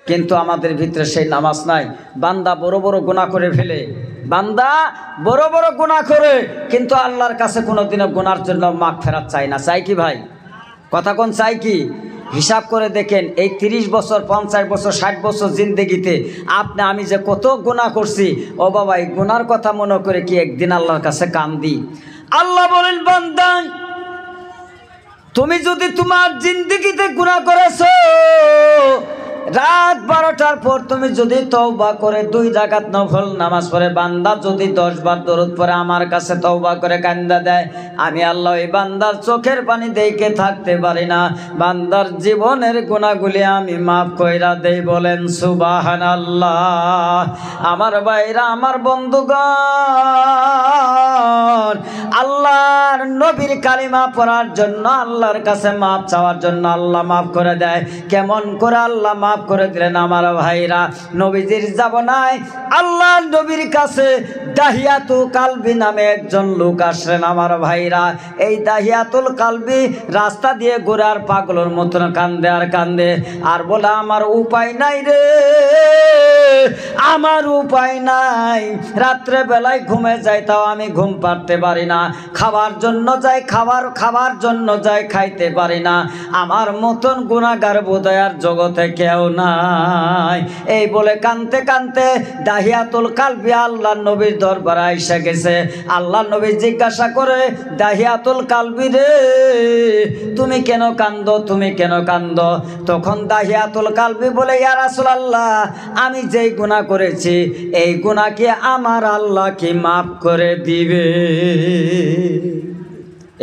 কিন্তু আমাদের ভিতরে সেই নামাজ নাই। বান্দা বড় বড় গুনাহ করে ফেলে, বান্দা বড় বড় গুনাহ করে, কিন্তু আল্লাহর কাছে কোনোদিনও গুনার জন্য মাগফিরাত চায় না। চাই কি ভাই? কথা কোন চাই কি? হিসাব করে দেখেন, এই 30 বছর 50 বছর 60 বছর জিন্দেগিতে আপনি আমি যে কত গুনাহ করছি, ও বাবা এই গুনার কথা মনে করে কি একদিন আল্লাহর কাছে কান্দি? আল্লাহ বলেন, বান্দা তুমি যদি তোমার জিন্দেগিতে গুনাহ করেছো, রাত 12টার পর তুমি যদি তওবা করে 2 রাকাত নফল নামাজ পড়ে বান্দা যদি 10 বার দরুদ পড়ে আমার কাছে তওবা করে কান্দা দেয়, আমি আল্লাহ এই বান্দার চোখের পানি দেখে থাকতে পারি না, বান্দার জীবনের গুনাহগুলি আমি মাফ কইরা দেই। বলেন সুবহানাল্লাহ। আমার ভাইরা, আমার বন্ধুগণ, আল্লাহর নবীর কালিমা পড়ার জন্য, আল্লাহর কাছে মাফ চাওয়ার জন্য আল্লাহ মাফ করে দেয়। কেমন করে আল্লাহ মাফ করে দিলেন আমার ভাইরা? নবীজির জামানায় আল্লাহর নবীর কাছে দাহিয়াতুল কালবি নামে একজন লোক আসলেন আমার ভাইরা। এই দাহিয়াতুল কালবি রাস্তা দিয়ে ঘোরার পাগলের মতন কান্দে আর কান্দে, আর বলে আমার উপায় নাই রে, আমার উপায় নাই। রাত্রে বেলায় ঘুমে যাই, তাও আমি ঘুম পাড়তে পারি না, খাবার জন্য যাই, খাবার জন্য যাই, খাইতে পারি না। আমার মতন গুনাহগার বোধহয় জগতে কেউ নাই। এই বলে কানতে কানতে দাহিয়াতুল কালবি আল্লাহ নবীর দরবারে আইসা গেছে। আল্লাহ নবী জিজ্ঞাসা করে, দাহিয়াতুল কালবি রে, তুমি কেন কান্দো, তুমি কেন কান্দো? তখন দাহিয়াতুল কালবি বলে, ইয়া রাসূলুল্লাহ, আমি যেই গুনাহ করেছি এই গুনাহ কি আমার আল্লাহ কি মাফ করে দিবে?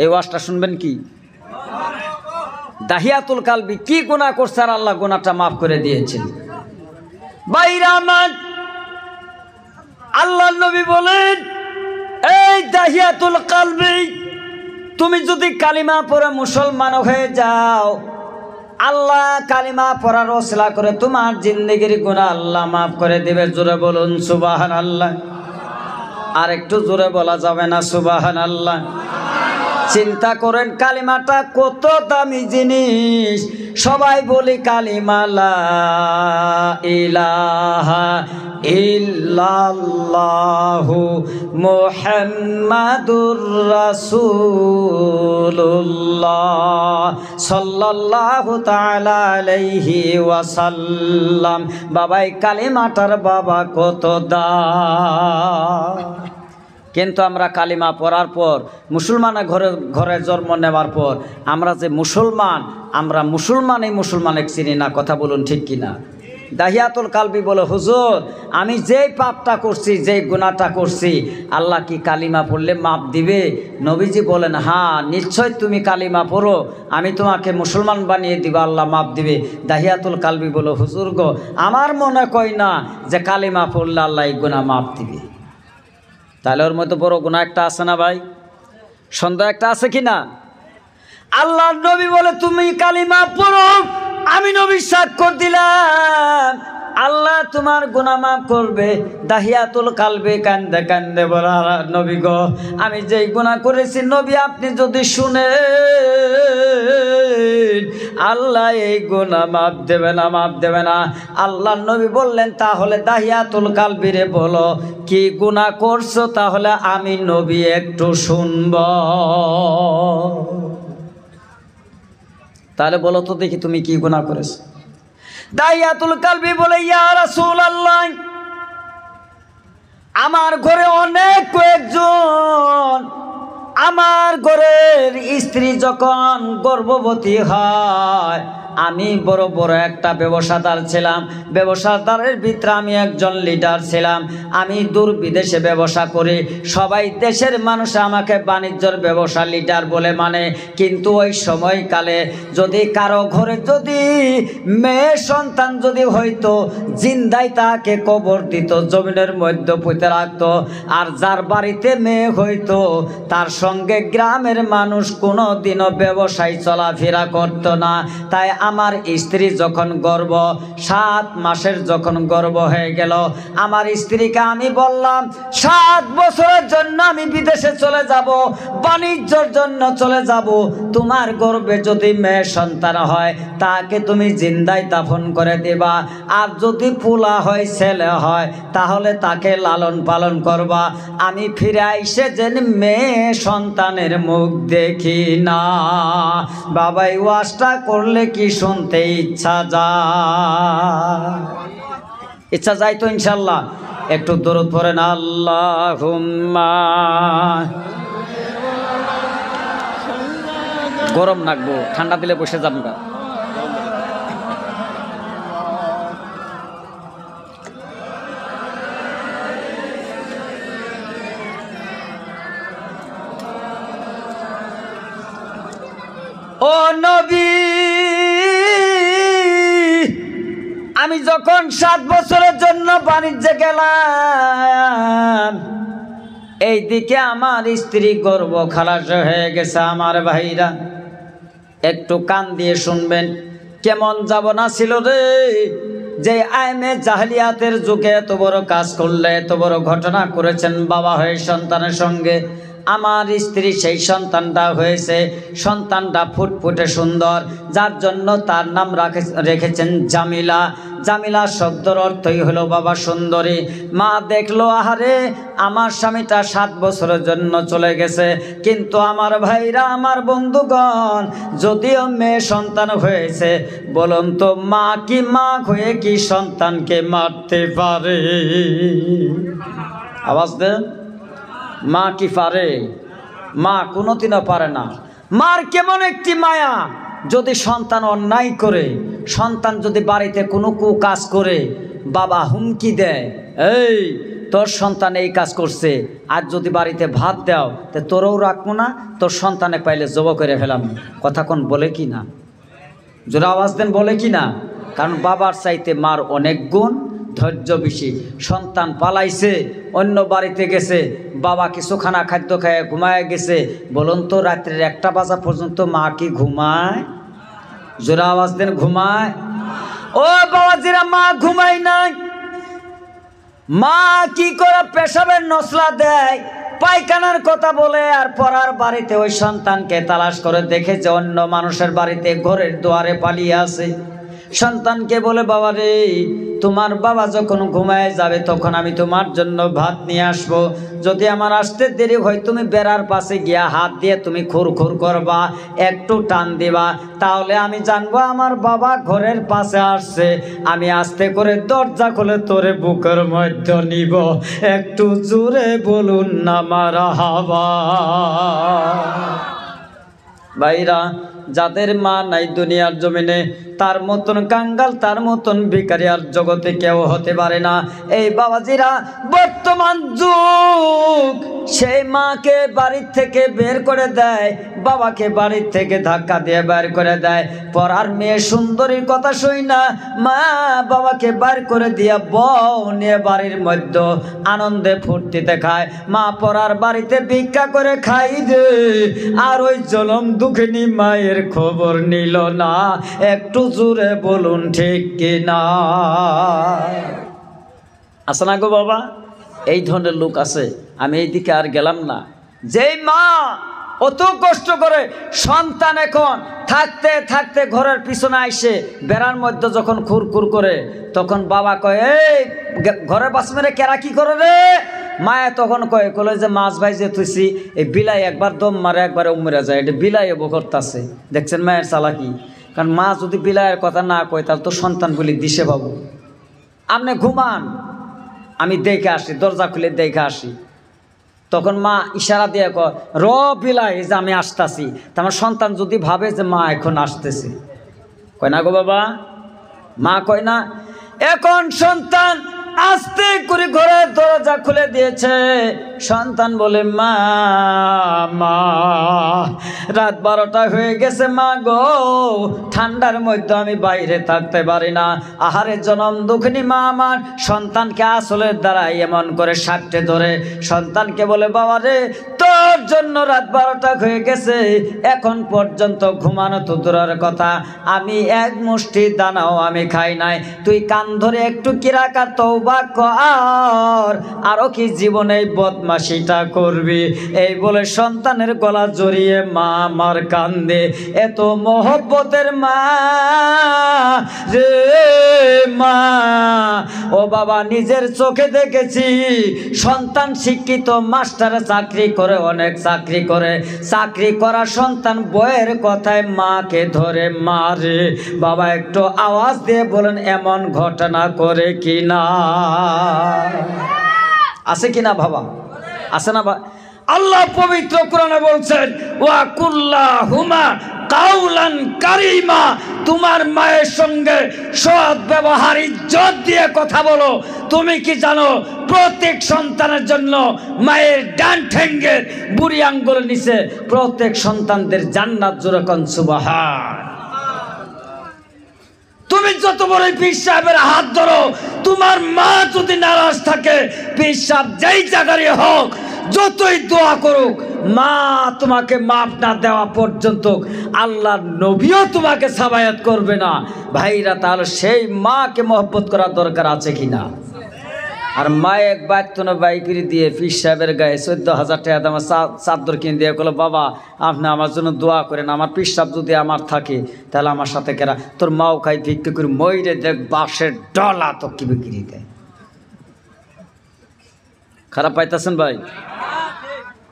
এই ওয়াজটা শুনবেন কি? দাহিয়াতুল কালবি কি গুনাহ করছে আর আল্লাহ গুনাহটা মাফ করে দিয়েছেন। বাইরা আমার, আল্লাহ নবী বলেন, এই দাহিয়াতুল কালবি, তুমি যদি কালিমা পড়ে মুসলমান হয়ে যাও, আল্লাহ কালিমা পড়ার ওসিলা করে তোমার জিন্দেগির গুনাহ আল্লাহ মাফ করে দিবে। জোরে বলুন সুবহানাল্লাহ। আর একটু জোরে বলা যাবে না সুবহানাল্লাহ? চিন্তা করেন কালিমাটা কত দামি জিনিস। সবাই বলি কালিমা লা ইলাহা ইল্লাল্লাহু মুহাম্মাদুর রাসূলুল্লাহ সাল্লাল্লাহু তাআলা আলাইহি ওয়াসাল্লাম। বাবাই কালিমাটার বাবা কত দাম। কিন্তু আমরা কালিমা পড়ার পর, মুসলমানের ঘরে ঘরে জন্ম নেওয়ার পর আমরা যে মুসলমান, আমরা মুসলমানের চিনি না। কথা বলুন ঠিক কিনা? দাহিয়াতুল কালবি বলে, হুজুর আমি যেই পাপটা করছি, যেই গুনাহটা করছি, আল্লাহ কি কালিমা পড়লে মাপ দিবে? নবীজি বলেন, হ্যাঁ নিশ্চয় তুমি কালিমা পড়ো, আমি তোমাকে মুসলমান বানিয়ে দিব, আল্লাহ মাপ দিবে। দাহিয়াতুল কালবি বলে, হুজুর গো, আমার মনে কয় না যে কালিমা পড়লে আল্লাহ এই গুনাহ মাপ দিবে। তাহলে ওর মধ্যে বড় গুনাহ একটা আছে না ভাই? সন্দেহ একটা আছে কি না? আল্লাহর নবী বলে, তুমি কালিমা পড়ো, আমি নবী সাক্ষ্য দিলাম আল্লাহ তোমার গুনাহ মাফ করবে। দাহিয়াতুল কালবি কান্দে কান্দে বলে, নবী গো, আমি যেই গুনাহ করেছি নবী আপনি যদি শুনেন, আল্লাহ এই গুনাহ মাফ দেবে না, মাফ দেবে না। আল্লাহ নবী বললেন, তাহলে দাহিয়াতুল কালবিরে বলো কি গুনাহ করছো, তাহলে আমি নবী একটু শুনব। তাহলে বলো তো দেখি তুমি কি গুনাহ করেছো। দাহিয়াতুল কালবি বলে, ইয়া রাসূলুল্লাহ, আমার ঘরে অনেক কয়েকজন, আমার ঘরের স্ত্রী যখন গর্ভবতী হয়, আমি বড় বড় একটা ব্যবসাদার ছিলাম, ব্যবসাদারের ভিতরে আমি একজন লিডার ছিলাম। আমি দূর বিদেশে ব্যবসা করি, সবাই দেশের মানুষ আমাকে বাণিজ্যর ব্যবসা লিডার বলে মানে। কিন্তু ওই সময়কালে যদি কারো ঘরে যদি মেয়ে সন্তান যদি হইতো, জিন্দাই তাকে কবর দিত, জমিনের মধ্যে পুঁতে রাখতো। আর যার বাড়িতে মেয়ে হইতো তার সঙ্গে গ্রামের মানুষ কোনো দিনও ব্যবসায় চলাফেরা করতো না। তাই আমার স্ত্রী যখন গর্ভ 7 মাসের যখন গর্ভ হয়ে গেল, আমার স্ত্রীকে আমি বললাম 7 বছরের জন্য আমি বিদেশে চলে যাব, বাণিজ্যের জন্য চলে যাব। তোমার গর্ভে যদি মেয়ে সন্তান হয় তাকে তুমি জিন্দায় দাফন করে দেবা, আর যদি পোলা হয় ছেলে হয় তাহলে তাকে লালন পালন করবা। আমি ফিরে আইসে যেন মেয়ে সন্তানের মুখ দেখি না। বাবা এই ওয়াজটা করলে কি শুনতে ইচ্ছা যায় তো ইনশাল্লাহ? একটু দরুদ পড়েন, আল্লাহুম্মা। গরম লাগবো, ঠান্ডা দিলে বসে যাবো গা। ও নবী, আমি যখন 7 বছরের জন্য বাণিজ্যে গেলাম, এইদিকে আমার স্ত্রী গর্ভ খালাস হয়ে গেছে। আমার ভাইরা একটু কান দিয়ে শুনবেন, কেমন যাব না ছিল রে, যে আইমে জাহেলিয়াতের যুগে এত বড় কাজ করলে, এত বড় ঘটনা করেছেন বাবা হয়ে সন্তানের সঙ্গে। আমার স্ত্রী সেই সন্তানটা হয়েছে, সন্তানটা ফুটফুটে সুন্দর, যার জন্য তার নাম রেখেছেন জামিলা। জামিলা শব্দের অর্থই হলো বাবা সুন্দরী। মা দেখলো আহারে আমার স্বামীটা 7 বছরের জন্য চলে গেছে, কিন্তু আমার ভাইরা, আমার বন্ধুগণ, যদিও মেয়ে সন্তান হয়েছে, বলুন তো মা কি মা হয়ে কি সন্তানকে মারতে পারে? আওয়াজ দেন, মা কি পারে? মা কোনোদিনও পারে না। মার কেমন একটি মায়া, যদি সন্তান অন্যায় করে, সন্তান যদি বাড়িতে কোনো কাজ করে, বাবা হুমকি দেয়, এই তোর সন্তান এই কাজ করছে, আর যদি বাড়িতে ভাত দাও তো তোরও রাখবো না, তোর সন্তানে পাইলে জব করে ফেলাম। কথা কোন বলে কি না? জোরে আওয়াজ দেন, বলে কি না? কারণ বাবার চাইতে মার অনেক গুণ, ধৈর্য বেশি। সন্তান পালাইছে, অন্য বাড়িতে গেছে, বাবা কিছুখানা খাদ্য খায় ঘুমায় গেছে, বলুন তো রাত্রের 1টা বাজা পর্যন্ত মা কি ঘুমায়? জোরে আওয়াজ দেন, ঘুমায়? ও বাবাজিরা, মা ঘুমায় নাই। মা কি করে পেশাবের নসলা দেয়, পায়খানার কথা বলে, আর পরার বাড়িতে ওই সন্তানকে তালাশ করে দেখেছে অন্য মানুষের বাড়িতে ঘরের দুয়ারে পালিয়ে আছে। সন্তানকে বলে, বাবা রে, তোমার বাবা যখন ঘুমায় যাবে তখন আমি তোমার জন্য ভাত নিয়ে আসবো। যদি আমার আসতে দেরি হয়, তুমি বেড়ার পাশে গিয়া হাত দিয়ে তুমি খুরখুর করবা, একটু টান দিবা, তাহলে আমি জানবো আমার বাবা ঘরের পাশে আসছে। আমি আস্তে করে দরজা খুলে তোরে বুকের মধ্যে নিব। একটু জোরে বলুন না মারহাবা। ভাইরা, যাদের মা নাই দুনিয়ার জমিনে, তার মতন কাঙ্গাল, তার মতন ভিখারি আর জগতে কেউ হতে পারে না। এই বাবাজিরা, বর্তমান যুগ সেই মাকে বাড়ির থেকে বের করে দেয়, বাবাকে বাড়ির থেকে ধাক্কা দিয়ে বের করে দেয়। পরার মেয়ে সুন্দরীর কথা শুই না, মা বাবাকে বের করে দিয়া বউ নিয়ে বাড়ির মধ্যে আনন্দে ফুর্তিতে খায়। মা পরার বাড়িতে ভিক্ষা করে খাই রে, আর ওই জলম দুঃখিনী মায়ের খবর নিল না। একটু জোরে বলুন ঠিক কিনা? আছে না গো বাবা? এই ধরনের লোক আছে। আমি এই দিকে আর গেলাম না। যেই মা অত কষ্ট করে সন্তান এখন থাকতে থাকতে ঘরের পিছনে আইসে বেড়ার মধ্যে যখন খুরখুর করে, তখন বাবা কয়, এই ঘরের পাশ মেরে কেরা কি করে রে? মায়ে তখন কলে যে মাছ ভাই যে তুইছি, এই বিলাই একবার দম মারে একবারে উমরে যায়, এটা বিলাই বকরতাছে। দেখছেন মায়ের চালাকি? কারণ মা যদি বিলাইয়ের কথা না কয় তাহলে তো সন্তানগুলি দিশে পাবো। আপনি ঘুমান, আমি দেখে আসি, দরজা খুলে দেখে আসি। তখন মা ইশারা দিয়ে কয়, র বিলাই, যে আমি আসতেছি। তার সন্তান যদি ভাবে যে মা এখন আসতেছে, কয় না গো বাবা? মা কয় না। এখন সন্তান আস্তে করে ঘরের দরজা খুলে দিয়েছে। সন্তান বলে, মা মা, রাত 12টা হয়ে গেছে মা গো, ঠান্ডার মধ্যে আমি বাইরে থাকতে পারি না। আহারে জনম দুঃখিনী মা আমার সন্তানকে আসলের দ্বারা এমন করে সাপটে ধরে সন্তানকে বলে, বাবা রে, তোর তোর জন্য রাত 12টা হয়ে গেছে, এখন পর্যন্ত ঘুমানো তো দূরের কথা, আমি এক মুষ্টি দানাও আমি খাই নাই। তুই কান ধরে একটু কিরাকার তওবা কর, আরো কি জীবনে বদমাশিটা করবি? এই বলে সন্তানের গলা জড়িয়ে মা আমার কান্দে। এত মহব্বতের মা রে মা। ও বাবা, নিজের চোখে দেখেছি সন্তান শিক্ষিত, মাস্টারে চাকরি করে, অনেক চাকরি করে, চাকরি করা সন্তান বইয়ের কথায় মাকে ধরে মারে। বাবা একটু আওয়াজ দিয়ে বলেন এমন ঘটনা করে কিনা, আছে কিনা বাবা? আছে না? আল্লাহ পবিত্র কোরআনে বলছেন ওয়া কুল্লাহুমা কাউলান কারিমা, তোমার মায়ের সঙ্গে সৎ ব্যবহার ইজ্জত দিয়ে কথা বলো। তুমি কি জানো প্রত্যেক সন্তানের জন্য মায়ের ডান ঠ্যাঙ্গের বুড়ি আঙ্গুলের নিচে প্রত্যেক সন্তানদের জান্নাত? জোরে কোন সুবহান। তুমি যত বড় পীর সাহেবের হাত ধরো, তোমার মা যদি নারাজ থাকে, পীর সাহেব যেই জায়গারই হোক, যতই দোয়া করুক, মা তোমাকে মাফ না দেওয়া পর্যন্ত আল্লাহর নবীও তোমাকে সাবায়াত করবে না। ভাইরা, তাহলে সেই মাকে মহব্বত করার দরকার আছে কিনা? আর মা এক বাইতনো বাইকিরি দিয়ে পীর সাহেবের গায়ে 14,000 টাকা দাম চাদর কিনে দিয়ে বলো, বাবা আপনি আমার জন্য দোয়া করেন, আমার পীর সাহেব যদি আমার থাকে তাহলে আমার সাথে কেরা, তোর মাও খাই ভিক্ষে করে ময়ূরে দেখ বাঁশের ডলা তো কি বিক্রি দেয়। খারাপ পাইতেছেন ভাই?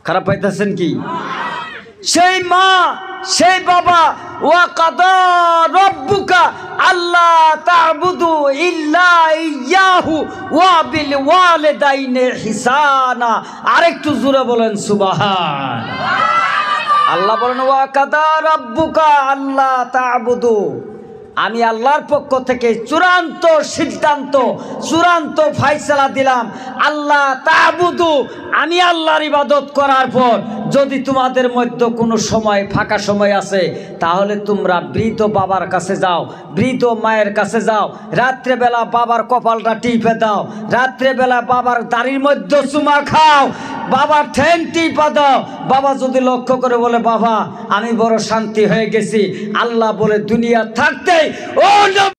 খারাপ পাইতেছেন কি? সেই মা, সেই বাবা, ওয়া কাদা রাব্বুকা আল্লা তা'বুদু ইল্লা ইয়াহু ওয়া বিল ওয়ালিদাইনি ইহসানা। আরেকটু জোরে বলেন সুবহান। আল্লাহ বলেন ওয়া কাদা রাব্বুকা আল্লা তা'বুদু, আমি আল্লাহর পক্ষ থেকে চূড়ান্ত সিদ্ধান্ত, চূড়ান্ত ফায়সালা দিলাম, আল্লাহ তা'বুদু, আমি আল্লাহর ইবাদত করার পর যদি তোমাদের মধ্যে কোনো সময় ফাঁকা সময় আছে, তাহলে তোমরা বৃদ্ধ বাবার কাছে যাও, বৃদ্ধ মায়ের কাছে যাও, রাত্রেবেলা বাবার কপালটা টিপে দাও, রাত্রেবেলা বাবার দাড়ির মধ্যে চুমা খাও, বাবার ঠ্যাং টিপা দাও। বাবা যদি লক্ষ্য করে বলে বাবা আমি বড় শান্তি হয়ে গেছি, আল্লাহ বলে দুনিয়া থাকতেই ও